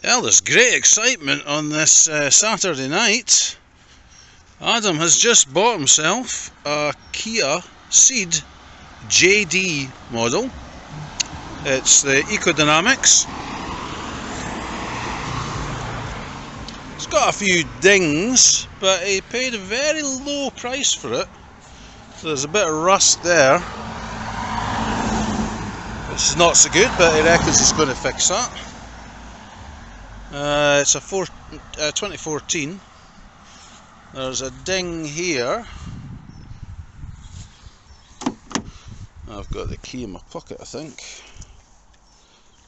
Well, there's great excitement on this Saturday night. Adam has just bought himself a Kia Ceed JD model. It's the Ecodynamics. It's got a few dings, but he paid a very low price for it. So there's a bit of rust there, which is not so good, but he reckons he's going to fix that. It's a 2014. There's a ding here. I've got the key in my pocket, I think.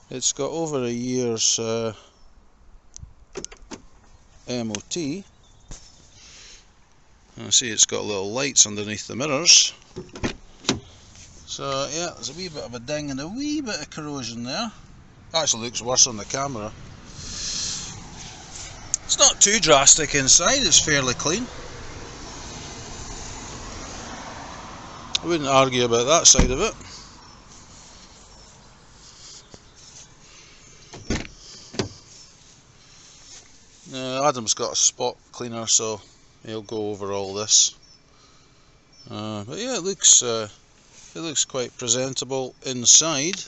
It's got over a year's MOT. I see it's got little lights underneath the mirrors. So yeah, there's a wee bit of a ding and a wee bit of corrosion there. Actually looks worse on the camera. It's not too drastic inside, it's fairly clean. I wouldn't argue about that side of it. Adam's got a spot cleaner, so he'll go over all this. But yeah, it looks quite presentable inside.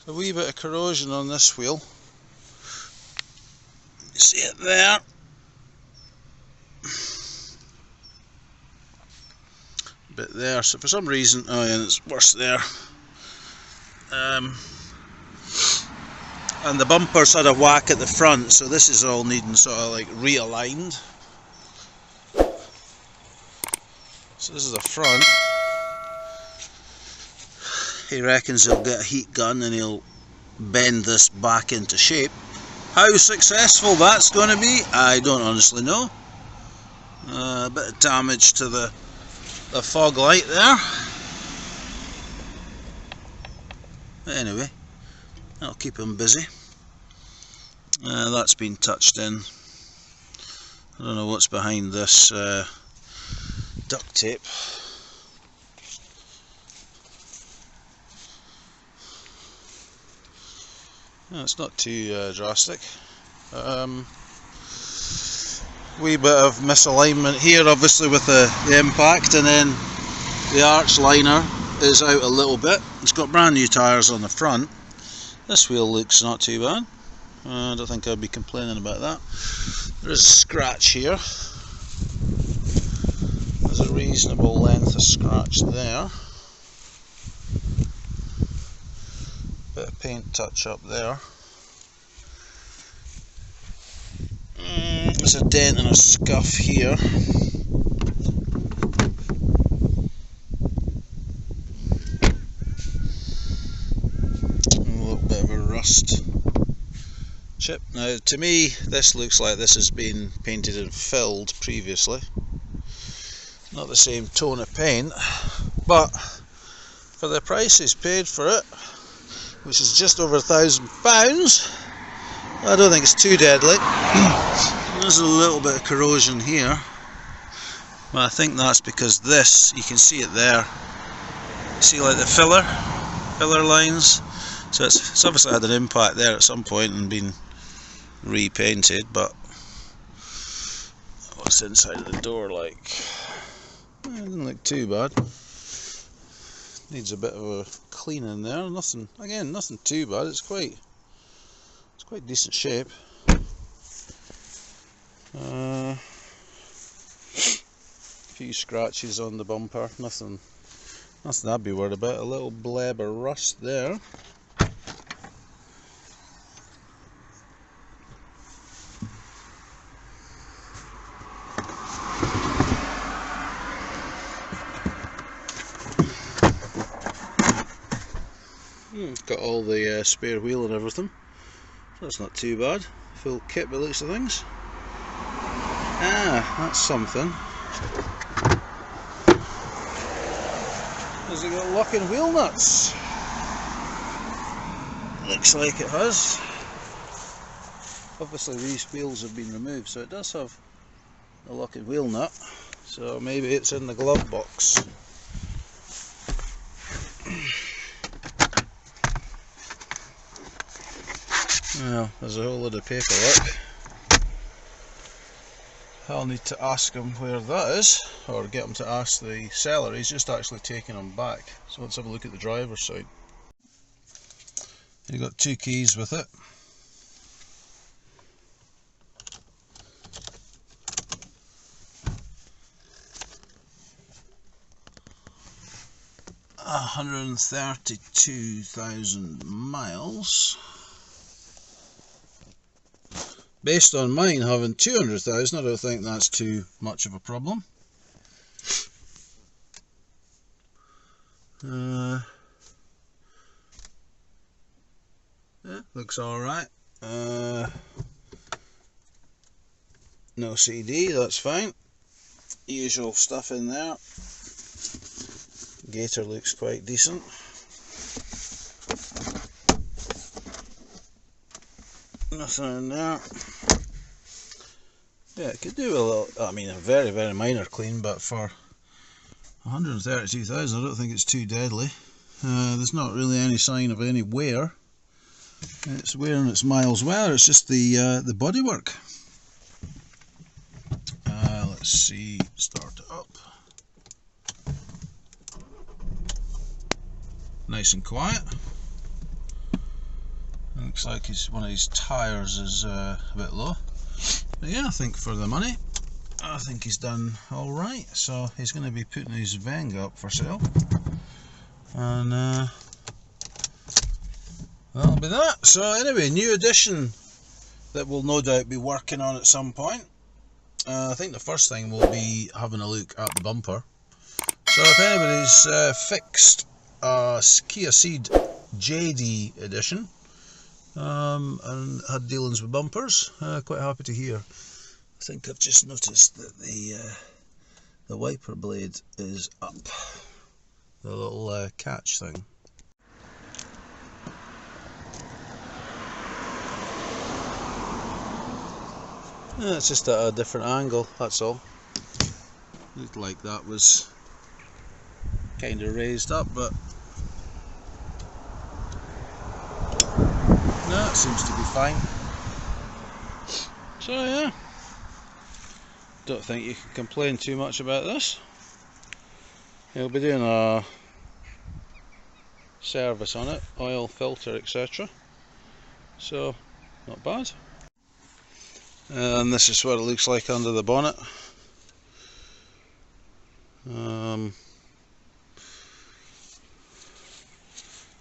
A wee bit of corrosion on this wheel. You see it there. A bit there. So for some reason, oh yeah, it's worse there. And the bumper's had a whack at the front, so this is all needing sort of like realigned. So this is the front. He reckons he'll get a heat gun and he'll bend this back into shape. How successful that's going to be, I don't honestly know. A bit of damage to the fog light there. But anyway, that'll keep him busy. That's been touched in. I don't know what's behind this duct tape. No, it's not too drastic. Wee bit of misalignment here, obviously, with the impact, and then the arch liner is out a little bit. It's got brand new tyres on the front. This wheel looks not too bad. I don't think I'd be complaining about that. There is a scratch here. There's a reasonable length of scratch there. Bit of paint touch up there. There's a dent and a scuff here. A little bit of a rust chip. Now to me this looks like this has been painted and filled previously. Not the same tone of paint, but for the price he's paid for it, which is just over £1,000, I don't think it's too deadly. There's a little bit of corrosion here, but I think that's because this, you can see it there, see like the filler lines, so it's obviously had an impact there at some point and been repainted. But what's inside of the door like? It doesn't look too bad. Needs a bit of a clean in there. Nothing too bad. It's quite decent shape. A few scratches on the bumper. Nothing I'd be worried about. A little bleb of rust there. Got all the spare wheel and everything. That's not too bad. Full kit by the looks of things. Ah, that's something. Has it got locking wheel nuts? Looks like it has. Obviously these wheels have been removed, so it does have a locking wheel nut. So maybe it's in the glove box. Well, there's a whole lot of paperwork. I'll need to ask him where that is, or get him to ask the seller. He's just actually taking them back. So let's have a look at the driver's side. You've got 2 keys with it. $132,000 miles. Based on mine having 200,000, I don't think that's too much of a problem. Yeah, looks alright. No CD, that's fine. Usual stuff in there. Gator looks quite decent. Nothing in there. Yeah, it could do a little, I mean a very minor clean, but for 132,000 I don't think it's too deadly. There's not really any sign of any wear. It's wearing its miles well, it's just the bodywork. Let's see, start it up. Nice and quiet. Looks like one of his tyres is a bit low. But yeah, I think for the money, I think he's done alright. So he's going to be putting his Venga up for sale. And that'll be that. So anyway, new addition that we'll no doubt be working on at some point. I think the first thing will be having a look at the bumper. So if anybody's fixed Kia Ceed JD edition and had dealings with bumpers, quite happy to hear. I think I've just noticed that the wiper blade is up, the little catch thing. Yeah, it's just at a different angle, that's all. Looked like that was kind of raised up, but no, it seems to be fine. So yeah, don't think you can complain too much about this. He'll be doing a service on it, oil, filter, etc. So not bad. And this is what it looks like under the bonnet. A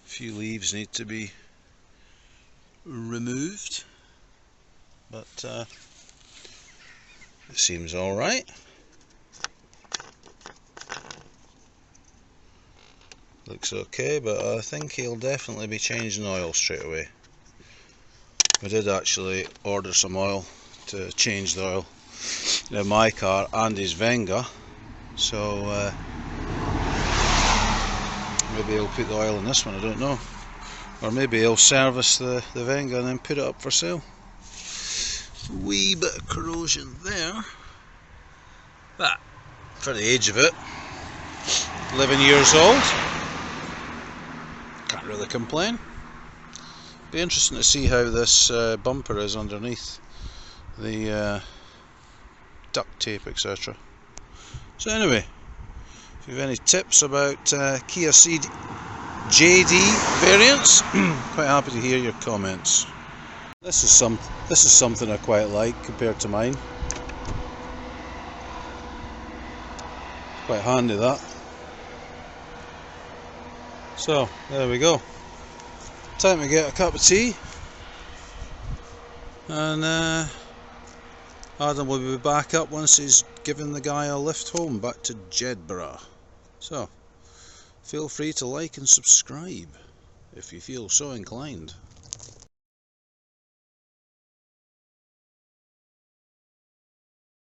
few leaves need to be removed, but it seems alright. Looks okay, but I think he'll definitely be changing oil straight away. We did actually order some oil to change the oil in my car and his Venga, so maybe he'll put the oil in this one, I don't know. Or maybe he'll service the Venga and then put it up for sale. Wee bit of corrosion there, but for the age of it, 11 years old, can't really complain. Be interesting to see how this bumper is underneath the duct tape, etc. So anyway, if you have any tips about Kia Ceed JD variants, quite happy to hear your comments. This is something I quite like compared to mine. Quite handy that. So there we go. Time to get a cup of tea, and Adam will be back up once he's given the guy a lift home back to Jedburgh. So feel free to like and subscribe if you feel so inclined.